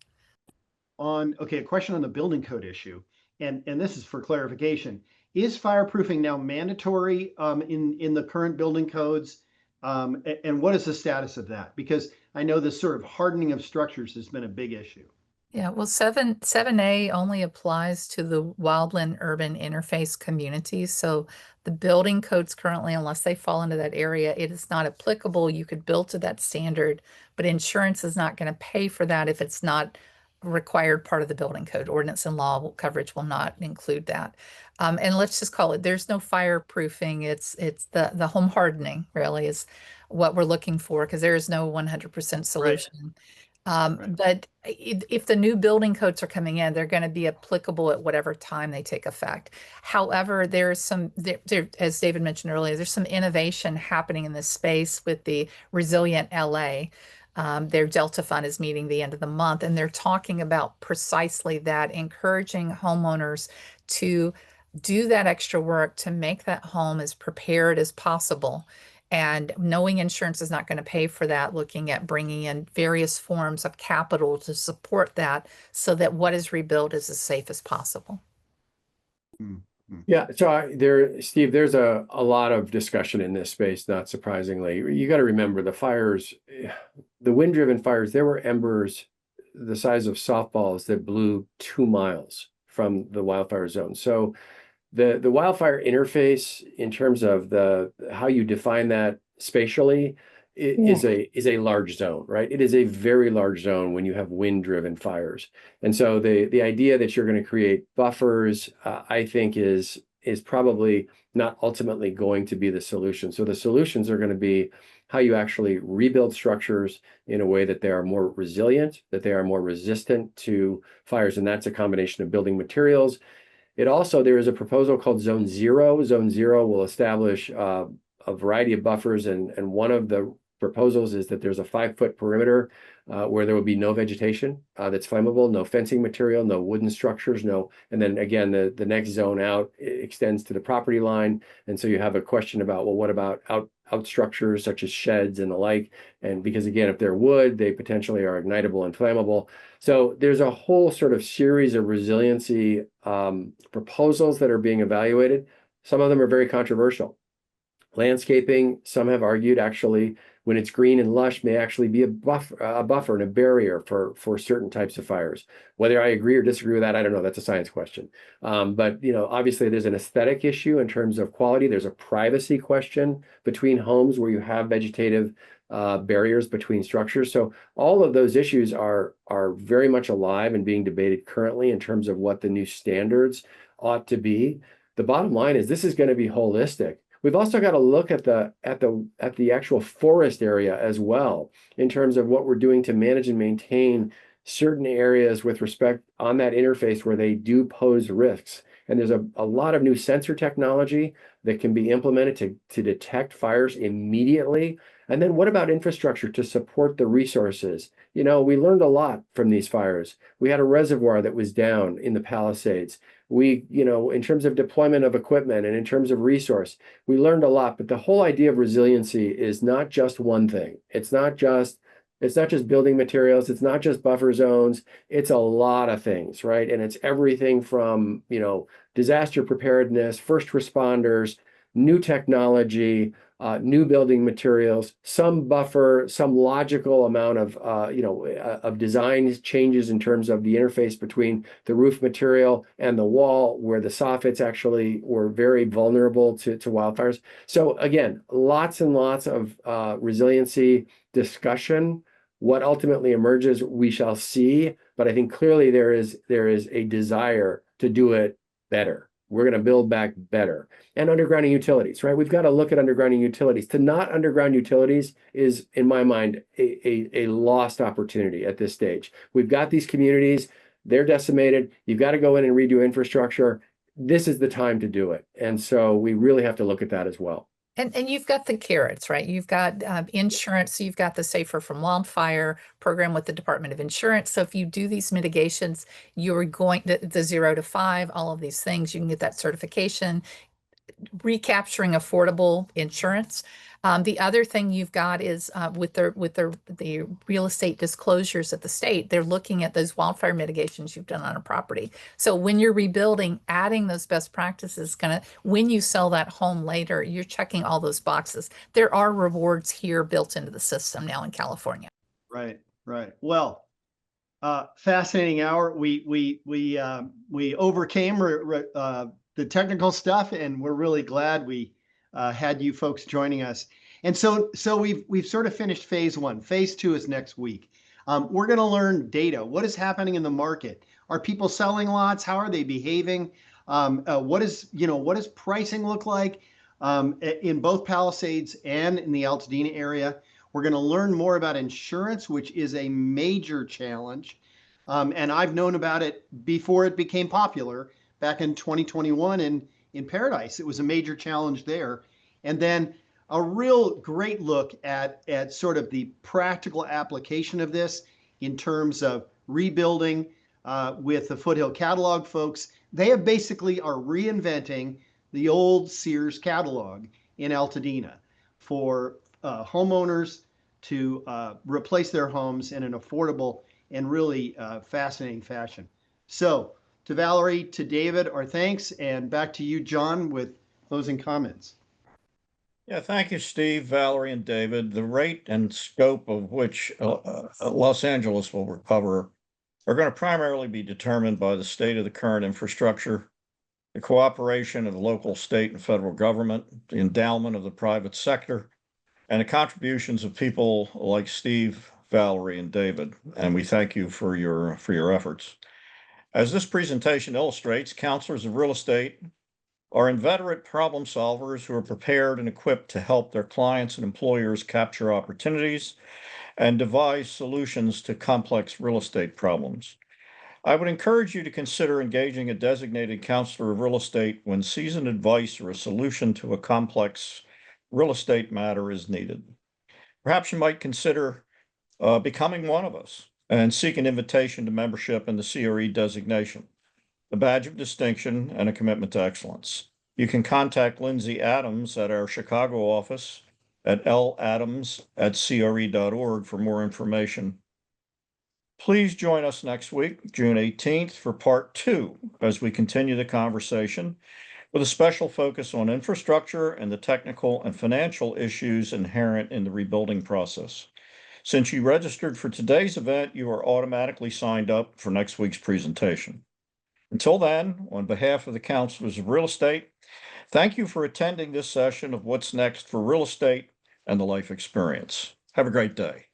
A question on the building code issue, and this is for clarification. Is fireproofing now mandatory in the current building codes? And what is the status of that? Because I know this sort of hardening of structures has been a big issue. Yeah, well, 7A only applies to the wildland urban interface communities. So the building codes currently, unless they fall into that area, it is not applicable. You could build to that standard, but insurance is not going to pay for that if it's not a required part of the building code. Ordinance and law coverage will not include that. And let's just call it, there's no fireproofing. It's the home hardening really is what we're looking for, because there is no 100% solution. But if the new building codes are coming in, they're going to be applicable at whatever time they take effect. However, there's some, as David mentioned earlier, there's some innovation happening in this space with the Resilient LA. Their Delta Fund is meeting the end of the month, and they're talking about precisely that, encouraging homeowners to do that extra work to make that home as prepared as possible. And knowing insurance is not going to pay for that, looking at bringing in various forms of capital to support that so that what is rebuilt is as safe as possible. Yeah, so Steve, there's a lot of discussion in this space, not surprisingly. You got to remember the fires, the wind-driven fires, there were embers the size of softballs that blew 2 miles from the wildfire zone. So the wildfire interface in terms of how you define that spatially is a large zone, right? It is a very large zone when you have wind-driven fires. And so the idea that you're going to create buffers, I think is probably not ultimately going to be the solution. So the solutions are going to be how you actually rebuild structures in a way that they are more resilient, that they are more resistant to fires. And that's a combination of building materials. There is a proposal called Zone Zero. Zone Zero will establish a variety of buffers, and one of the proposals is that there's a 5-foot perimeter where there will be no vegetation that's flammable, no fencing material, no wooden structures, and then again, the next zone out extends to the property line. And so you have a question about, well, what about out structures such as sheds and the like? And because again, if they're wood, they potentially are ignitable and flammable. So there's a whole sort of series of resiliency proposals that are being evaluated. Some of them are very controversial. Landscaping, some have argued actually when it's green and lush may actually be a buffer and a barrier for certain types of fires. Whether I agree or disagree with that, I don't know. That's a science question. But obviously there's an aesthetic issue in terms of quality. There's a privacy question between homes where you have vegetative barriers between structures. So all of those issues are very much alive and being debated currently in terms of what the new standards ought to be. The bottom line is this is going to be holistic. We've also got to look at the actual forest area as well in terms of what we're doing to manage and maintain certain areas with respect on that interface where they do pose risks. And there's a lot of new sensor technology that can be implemented to detect fires immediately. And then what about infrastructure to support the resources? We learned a lot from these fires. We had a reservoir that was down in the Palisades. We, in terms of deployment of equipment and in terms of resource, we learned a lot. But the whole idea of resiliency is not just one thing. It's not just building materials. It's not just buffer zones. It's a lot of things, right? And it's everything from, disaster preparedness, first responders, new technology, new building materials, some buffer, some logical amount of design changes in terms of the interface between the roof material and the wall, where the soffits actually were very vulnerable to wildfires. So again, lots and lots of resiliency discussion. What ultimately emerges, we shall see. But I think clearly there is a desire to do it better. We're going to build back better. And undergrounding utilities, right? We've got to look at undergrounding utilities. To not underground utilities is, in my mind, a lost opportunity at this stage. We've got these communities, they're decimated. You've got to go in and redo infrastructure. This is the time to do it. And so we really have to look at that as well. And you've got the carrots, right? You've got insurance. So you've got the Safer from Wildfire program with the Department of Insurance. So if you do these mitigations, you're going to the 0 to 5, all of these things, you can get that certification, recapturing affordable insurance. The other thing you've got is with the real estate disclosures at the state, they're looking at those wildfire mitigations you've done on a property. So when you're rebuilding, adding those best practices, when you sell that home later, you're checking all those boxes. There are rewards here built into the system now in California. Right. Well, fascinating hour. We overcame the technical stuff, and we're really glad we had you folks joining us. And so we've sort of finished phase 1. Phase 2 is next week. We're going to learn data. What is happening in the market? Are people selling lots? How are they behaving? What does pricing look like in both Palisades and in the Altadena area? We're going to learn more about insurance, which is a major challenge. And I've known about it before it became popular back in 2021 in Paradise. It was a major challenge there. And then a real great look at sort of the practical application of this in terms of rebuilding with the Foothill Catalog folks. They have basically are reinventing the old Sears catalog in Altadena for homeowners to replace their homes in an affordable and really fascinating fashion. So to Valerie, to David, our thanks, and back to you, John, with closing comments. Yeah, thank you, Steve, Valerie, and David. The rate and scope of which Los Angeles will recover are going to primarily be determined by the state of the current infrastructure, the cooperation of the local, state, and federal government, the endowment of the private sector, and the contributions of people like Steve, Valerie, and David. And we thank you for your efforts. As this presentation illustrates, counselors of real estate are inveterate problem solvers who are prepared and equipped to help their clients and employers capture opportunities and devise solutions to complex real estate problems. I would encourage you to consider engaging a designated counselor of real estate when seasoned advice or a solution to a complex real estate matter is needed. Perhaps you might consider becoming one of us and seek an invitation to membership in the CRE designation, a badge of distinction and a commitment to excellence. You can contact Lindsay Adams at our Chicago office at ladams@cre.org for more information. Please join us next week, June 18th, for part 2, as we continue the conversation with a special focus on infrastructure and the technical and financial issues inherent in the rebuilding process. Since you registered for today's event, you are automatically signed up for next week's presentation. Until then, on behalf of the Counselors of Real Estate, thank you for attending this session of What's Next for Real Estate and the Life Experience. Have a great day.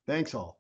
Thanks all.